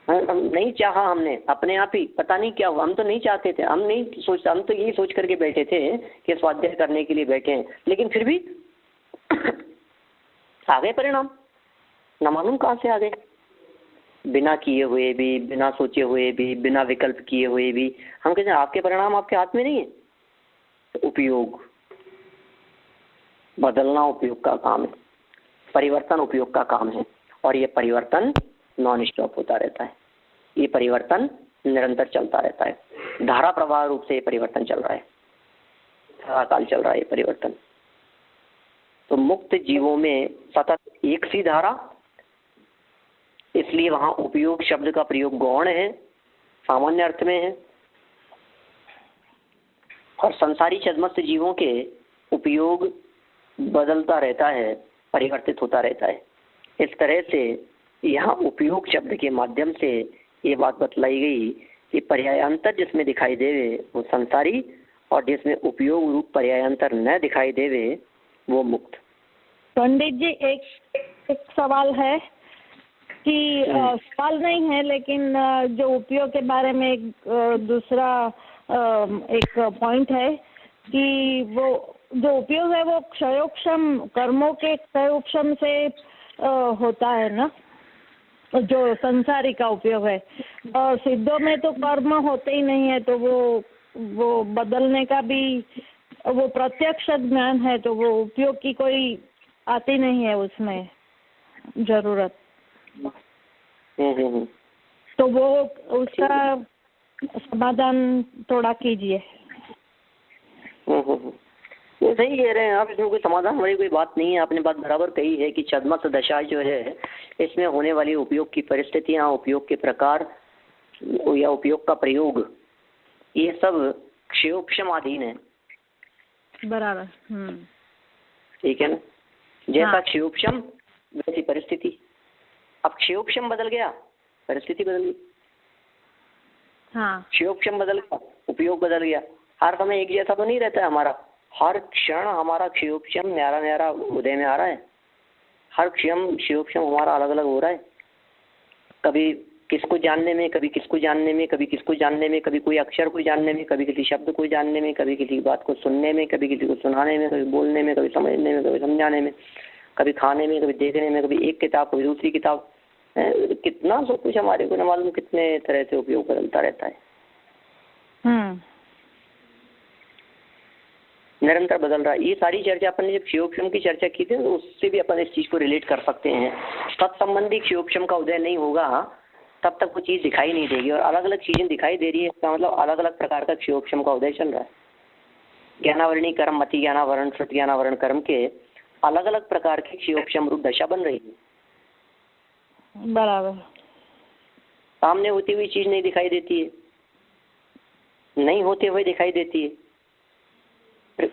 नहीं चाहा हमने, अपने आप ही पता नहीं क्या हुआ। हम तो नहीं चाहते थे, हम नहीं सोचते, हम तो यही सोच करके बैठे थे कि स्वाध्याय करने के लिए बैठे हैं, लेकिन फिर भी आ गए परिणाम, न मालूम कहाँ से आ गए। बिना किए हुए भी, बिना सोचे हुए भी, बिना विकल्प किए हुए भी। हम कहते हैं आपके परिणाम आपके हाथ में नहीं है। तो उपयोग बदलना उपयोग का काम है, परिवर्तन उपयोग का काम है, और ये परिवर्तन नॉन स्टॉप होता रहता है। ये परिवर्तन निरंतर चलता रहता है, धारा प्रवाह रूप से ये परिवर्तन चल रहा है, सारा काल चल रहा है ये परिवर्तन। तो मुक्त जीवों में सतत एक सी धारा, इसलिए वहां उपयोग शब्द का प्रयोग गौण है। सामान्य अर्थ में है, और संसारी छद्मस्त जीवों के उपयोग बदलता रहता है, परिवर्तित होता रहता है। इस तरह से यहाँ उपयोग शब्द के माध्यम से ये बात बतलाई गई कि पर्यायांतर जिसमें दिखाई देवे वो संसारी, और जिसमें उपयोग रूप पर्यायांतर न दिखाई देवे वो मुक्त। पंडित जी एक सवाल है कि सवाल नहीं है, लेकिन जो उपयोग के बारे में एक दूसरा एक पॉइंट है कि वो जो उपयोग है वो क्षयोक्षम कर्मों के क्षयोक्षम से होता है ना, जो संसारी का उपयोग है, और सिद्धों में तो कर्म होते ही नहीं है, तो वो बदलने का भी वो प्रत्यक्ष ज्ञान है, तो वो उपयोग की कोई आती नहीं है उसमें जरूरत। तो वो उसका समाधान थोड़ा कीजिए। वो सही कह रहे हैं आप, इसमें कोई समाधान वाली कोई बात नहीं है। आपने बात बराबर कही है कि छद्मस्त दशा जो है इसमें होने वाली उपयोग की परिस्थितियां, उपयोग के प्रकार या उपयोग का प्रयोग, ये सब क्षयोक्षम अधीन है। बराबर। ठीक है ना, जैसा क्षयोक्षम वैसी परिस्थिति। अब क्षयोक्षम बदल गया, परिस्थिति बदल गई। क्षयोक्षम बदल गया, उपयोग बदल गया। हर समय एक जैसा तो नहीं रहता है हमारा, हर क्षण हमारा क्षयोक्षम न्यारा न्यारा उदय में आ रहा है। हर क्षण क्षयोक्षम हमारा अलग अलग हो रहा है, कभी किसको जानने में, कभी किसको जानने में, कभी किसको जानने में, कभी कोई अक्षर को जानने में, कभी किसी शब्द को जानने में, कभी किसी बात को सुनने में, कभी किसी को सुनाने में, कभी बोलने में, कभी समझने में, कभी समझाने में, कभी खाने में, कभी देखने में, कभी एक किताब कभी दूसरी किताब। कितना सब कुछ हमारे को न मालूम कितने तरह से उपयोग बदलता रहता है, निरंतर बदल रहा है। ये सारी चर्चा अपन ने जब क्षयोक्षम की चर्चा की थी तो उससे भी अपन इस चीज को रिलेट कर सकते हैं। तत्संबंधी क्षयोक्षम का उदय नहीं होगा तब तक वो चीज दिखाई नहीं देगी, और अलग अलग चीजें दिखाई दे रही है, इसका मतलब अलग अलग प्रकार का क्षयोक्षम का उदय चल रहा है। ज्ञानावरणी कर्म, मति ज्ञानावरण, श्रुत ज्ञानावरण कर्म के अलग अलग प्रकार की क्षयोक्षम रूप दशा बन रही है। बराबर। सामने होती हुई चीज नहीं दिखाई देती है, नहीं होते हुए दिखाई देती है।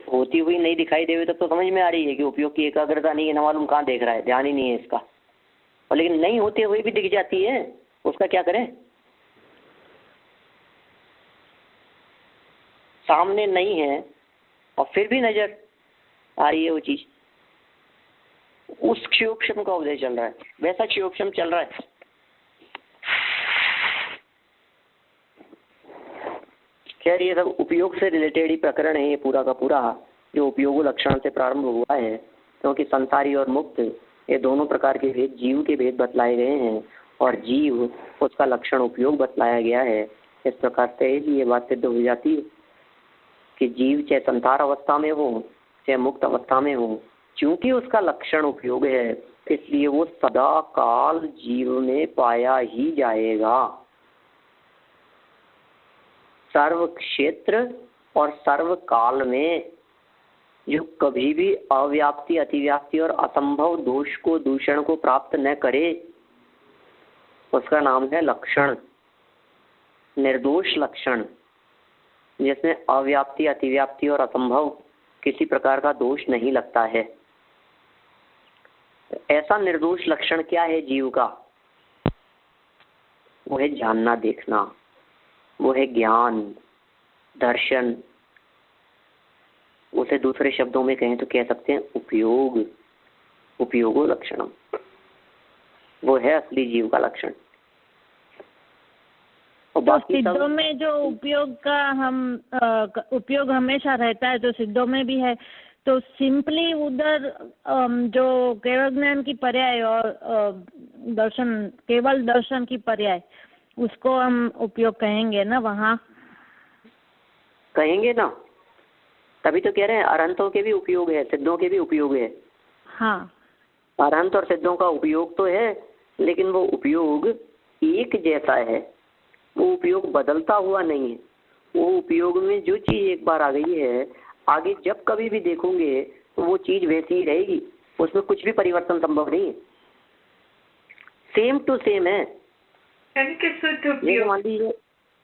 होती हुई नहीं दिखाई दे तब तो समझ में आ रही है कि उपयोग की एकाग्रता नहीं है, न मालूम कहाँ देख रहा है, ध्यान ही नहीं है इसका। और लेकिन नहीं होते हुए भी दिख जाती है, उसका क्या करें? सामने नहीं है और फिर भी नजर आ रही है वो चीज, उस क्षयोक्षम का उदय चल रहा है, वैसा क्षयोक्षम चल रहा है। खैर ये सब उपयोग से रिलेटेड ही प्रकरण है ये पूरा का पूरा, जो उपयोग लक्षण से प्रारंभ हुआ है, क्योंकि संसारी और मुक्त ये दोनों प्रकार के भेद, जीव के भेद बतलाए गए हैं, और जीव उसका लक्षण उपयोग बतलाया गया है। इस प्रकार से ये बात सिद्ध हो जाती है कि जीव चाहे संसार अवस्था में हो चाहे मुक्त अवस्था में हो, चूंकि उसका लक्षण उपयोग है इसलिए वो सदा काल जीव में पाया ही जाएगा। सर्व क्षेत्र और सर्व काल में जो कभी भी अव्याप्ति, अतिव्याप्ति और असंभव दोष को, दूषण को प्राप्त न करे उसका नाम है लक्षण, निर्दोष लक्षण, जिसमें अव्याप्ति, अतिव्याप्ति और असंभव किसी प्रकार का दोष नहीं लगता है। ऐसा निर्दोष लक्षण क्या है जीव का? वो है जानना, देखना, वो है ज्ञान, दर्शन। उसे दूसरे शब्दों में कहें तो कह सकते हैं उपयोग, उपयोगो लक्षणम, वो है असली जीव का लक्षण। और तो सिद्धों में जो उपयोग का हम उपयोग हमेशा रहता है, तो सिद्धों में भी है, तो सिंपली उधर जो केवल ज्ञान की पर्याय और दर्शन, केवल दर्शन की पर्याय, उसको हम उपयोग कहेंगे ना, वहाँ कहेंगे ना, तभी तो कह रहे हैं अरहंतों के भी उपयोग है, सिद्धों के भी उपयोग है। हाँ, अरहंत और सिद्धों का उपयोग तो है, लेकिन वो उपयोग एक जैसा है, वो उपयोग बदलता हुआ नहीं है। वो उपयोग में जो चीज एक बार आ गई है, आगे जब कभी भी देखोगे तो वो चीज वैसी ही रहेगी, उसमें कुछ भी परिवर्तन संभव नहीं है, सेम टू सेम है। मान लीजिए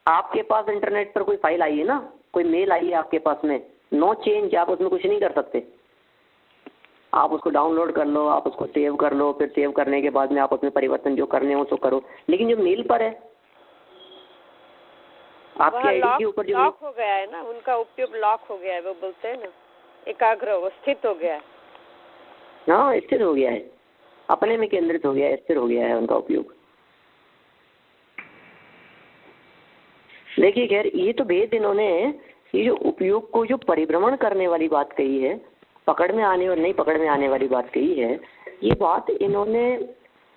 आपके पास इंटरनेट पर कोई फाइल आई है ना, कोई मेल आई है आपके पास में, नो चेंज, आप उसमें कुछ नहीं कर सकते। आप उसको डाउनलोड कर लो, आप उसको सेव कर लो, फिर सेव करने के बाद में आप उसमें परिवर्तन जो करने हो तो करो, लेकिन जो मेल पर है आपके आईडी के ऊपर जो लॉक हो गया है ना, उनका उपयोग लॉक हो गया है, वो बोलते हैं ना एकाग्र, वो स्थित हो गया है। हाँ, स्थिर हो गया है, अपने में केंद्रित हो गया है, स्थिर हो गया है उनका उपयोग। देखिए खैर, ये तो भेद इन्होंने, ये जो उपयोग को जो परिभ्रमण करने वाली बात कही है, पकड़ में आने और नहीं पकड़ में आने वाली बात कही है, ये बात इन्होंने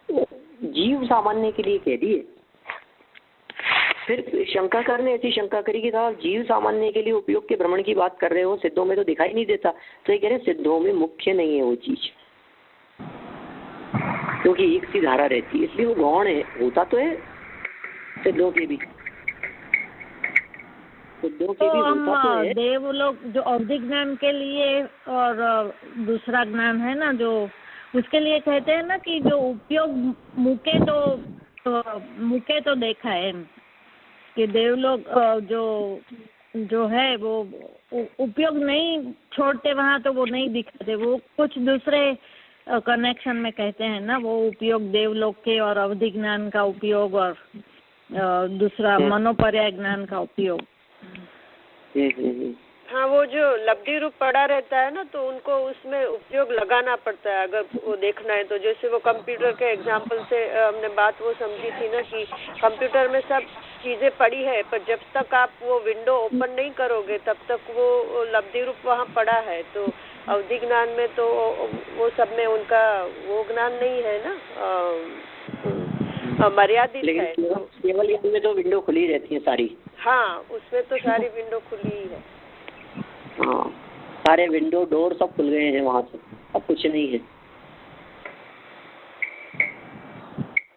जीव सामान्य के लिए कह दी है। फिर शंकाकार ने ऐसी शंका करी कि साहब जीव सामान्य के लिए उपयोग के भ्रमण की बात कर रहे हो, सिद्धों में तो दिखाई नहीं देता। तो ये कह रहे सिद्धों में मुख्य नहीं है वो चीज, क्योंकि एक सी धारा रहती है, इसलिए वो गौण है, होता तो है सिद्धों के भी, सिद्धों के भी होता तो है। देव लोग जो अवधि ज्ञान के लिए और दूसरा ज्ञान है ना जो उसके लिए कहते हैं ना कि जो उपयोग मुके तो देखा है कि देव लोग जो है वो उपयोग नहीं छोड़ते वहाँ, तो वो नहीं दिखाते, वो कुछ दूसरे कनेक्शन में कहते हैं ना, वो उपयोग देवलोक के और अवधि ज्ञान का उपयोग और दूसरा मनोपर्याय ज्ञान का उपयोग। हाँ, वो जो लब्धि रूप पड़ा रहता है ना, तो उनको उसमें उपयोग लगाना पड़ता है अगर वो देखना है तो। जैसे वो कंप्यूटर के एग्जाम्पल से हमने बात वो समझी थी ना कि कंप्यूटर में सब चीजें पड़ी है, पर जब तक आप वो विंडो ओपन नहीं करोगे तब तक वो लब्धि रूप वहाँ पड़ा है। तो अवधि ज्ञान में तो वो सब में उनका वो ज्ञान नहीं है ना, मर्यादित है। केवल इसमें तो विंडो खुली रहती है सारी। हाँ, उसमें तो सारी विंडो खुली ही है। हाँ, सारे विंडो डोर सब खुल गए हैं वहाँ से, अब कुछ नहीं है।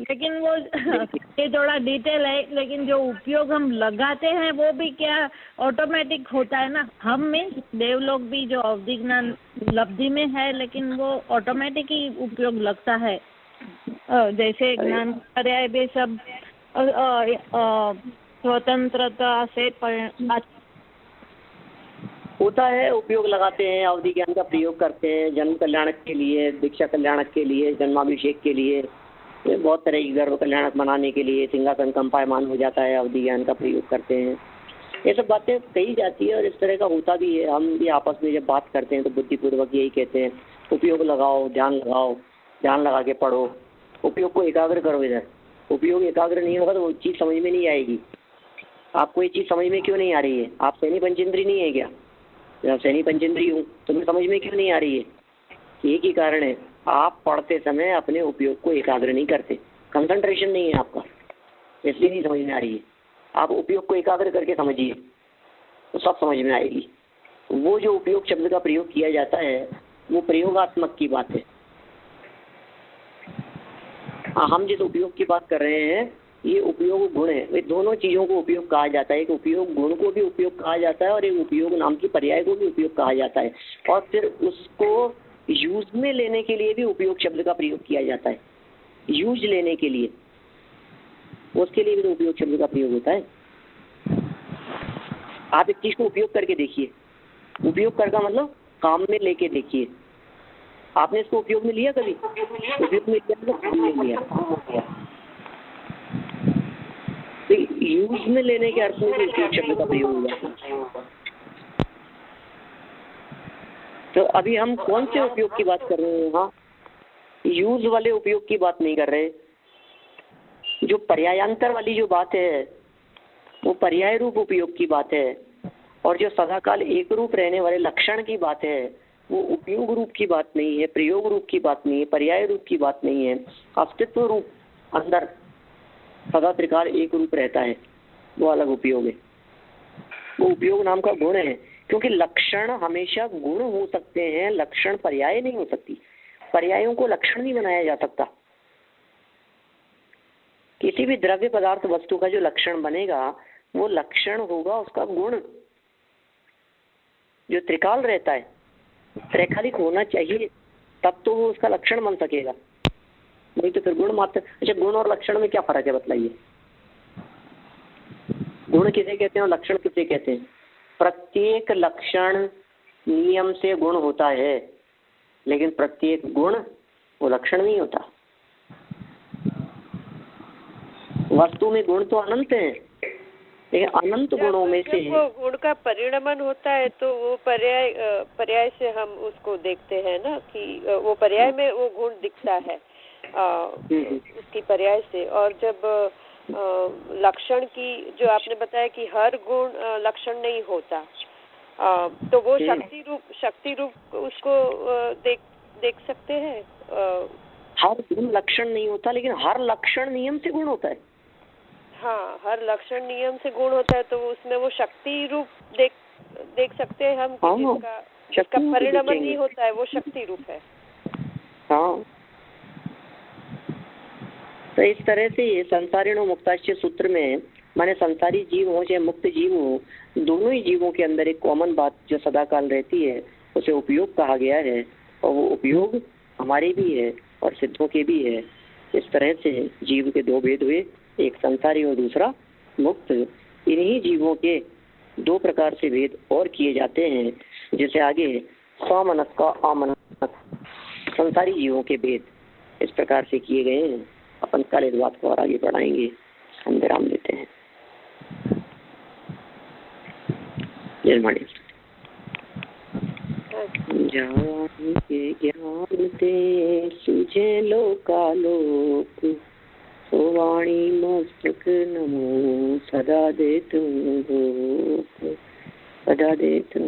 लेकिन वो ये थोड़ा डिटेल है, लेकिन जो उपयोग हम लगाते हैं वो भी क्या ऑटोमेटिक होता है ना। हम में देवलोक भी जो अवधि ज्ञान लब्धि में है, लेकिन वो ऑटोमेटिक ही उपयोग लगता है। जैसे ज्ञान पर्याय भी सब स्वतंत्रता से होता है, उपयोग लगाते हैं, अवधि ज्ञान का प्रयोग करते हैं, जन्म कल्याणक के लिए, दीक्षा कल्याणक के लिए, जन्माभिषेक के लिए, बहुत तरह की गर्भ कल्याणक बनाने के लिए, सिंहासन कंपायमान हो जाता है, अवधि ज्ञान का प्रयोग करते हैं। ये सब बातें कही जाती है और इस तरह का होता भी है। हम भी आपस में जब बात करते हैं तो बुद्धिपूर्वक यही कहते हैं, उपयोग लगाओ, ध्यान लगा के पढ़ो, उपयोग को एकाग्र करो। इधर उपयोग एकाग्र नहीं होगा तो वो चीज़ समझ में नहीं आएगी। आपको ये चीज़ समझ में क्यों नहीं आ रही है? आप सैनी पंचेंद्री नहीं है क्या? जब सैनी पंचेंद्री हूँ तो मैं समझ में क्यों नहीं आ रही है? एक ही कारण है, आप पढ़ते समय अपने उपयोग को एकाग्र नहीं करते, कंसंट्रेशन नहीं है आपका, इसलिए नहीं समझ में आ रही है। आप उपयोग को एकाग्र करके समझिए तो सब समझ में आएगी। वो जो उपयोग शब्द का प्रयोग किया जाता है वो प्रयोगात्मक की बात है। हम जिस उपयोग की बात कर रहे हैं ये उपयोग गुण है। वे दोनों चीज़ों को उपयोग कहा जाता है। एक उपयोग गुण को भी उपयोग कहा जाता है और एक उपयोग नाम की पर्याय को भी उपयोग कहा जाता है। और फिर उसको यूज में लेने के लिए भी उपयोग शब्द का प्रयोग किया जाता है। यूज लेने के लिए, उसके लिए भी तो उपयोग शब्द का प्रयोग होता है। आप एक चीज़ को उपयोग करके देखिए, उपयोग करना मतलब काम में लेके देखिए। आपने इसको उपयोग में लिया कभी? उपयोग में लिया मतलब काम में लिया। तो यूज में लेने के अर्थ में उपयोग शब्द का प्रयोग हुआ। तो अभी हम कौन से उपयोग की बात कर रहे हैं? हाँ, यूज वाले उपयोग की बात नहीं कर रहे। जो पर्यायांतर वाली जो बात है वो पर्याय रूप उपयोग की बात है, और जो सदाकाल एक रूप रहने वाले लक्षण की बात है वो उपयोग रूप की बात नहीं है, प्रयोग रूप की बात नहीं है, पर्याय रूप की बात नहीं है। अस्तित्व रूप अंदर सदा त्रिकाल एक रूप रहता है, वो अलग उपयोग है। वो उपयोग नाम का गुण है, क्योंकि लक्षण हमेशा गुण हो सकते हैं, लक्षण पर्याय नहीं हो सकती। पर्यायों को लक्षण नहीं बनाया जा सकता। किसी भी द्रव्य पदार्थ वस्तु का जो लक्षण बनेगा वो लक्षण होगा उसका गुण, जो त्रिकाल रहता है, त्रैकालिक होना चाहिए, तब तो वो उसका लक्षण बन सकेगा। नहीं तो फिर गुण मात्र। अच्छा, गुण और लक्षण में क्या फर्क है बताइए? गुण किसे कहते हैं और लक्षण किसे कहते हैं? प्रत्येक लक्षण नियम से गुण होता है, लेकिन प्रत्येक गुण वो लक्षण नहीं होता। वस्तु में गुण तो अनंत है, लेकिन अनंत गुणों में से वो गुण का परिणमन होता है तो वो पर्याय से हम उसको देखते हैं ना, कि वो पर्याय में वो गुण दिखता है उसकी पर्याय से। और जब लक्षण की जो आपने बताया कि हर गुण लक्षण नहीं होता, तो वो शक्ति रूप उसको देख सकते हैं। हर गुण लक्षण नहीं होता, लेकिन हर लक्षण नियम से गुण होता है। हाँ, हर लक्षण नियम से गुण होता है, तो उसमें वो शक्ति रूप देख सकते हैं हम, जिसका परिणमन नहीं होता है, वो शक्ति रूप है। हाँ, तो इस तरह से ये संसारिणो मुक्ताश्च सूत्र में माने संसारी जीव हो चाहे मुक्त जीव हो, दोनों ही जीवों के अंदर एक कॉमन बात जो सदाकाल रहती है उसे उपयोग कहा गया है, और वो उपयोग हमारे भी है और सिद्धों के भी है। इस तरह से जीव के दो भेद हुए, एक संसारी और दूसरा मुक्त। इन्हीं जीवों के दो प्रकार से भेद और किए जाते हैं, जैसे आगे स्वमनस का अमनस संसारी जीवों के भेद इस प्रकार से किए गए हैं। अपन कल इस बात को और आगे बढ़ाएंगे। हम विराम देते हैं। जय मणि। जान के ज्ञान ते सुझे लोकालोक, वाणी मस्तक नमो सदा देतु सदा देतु।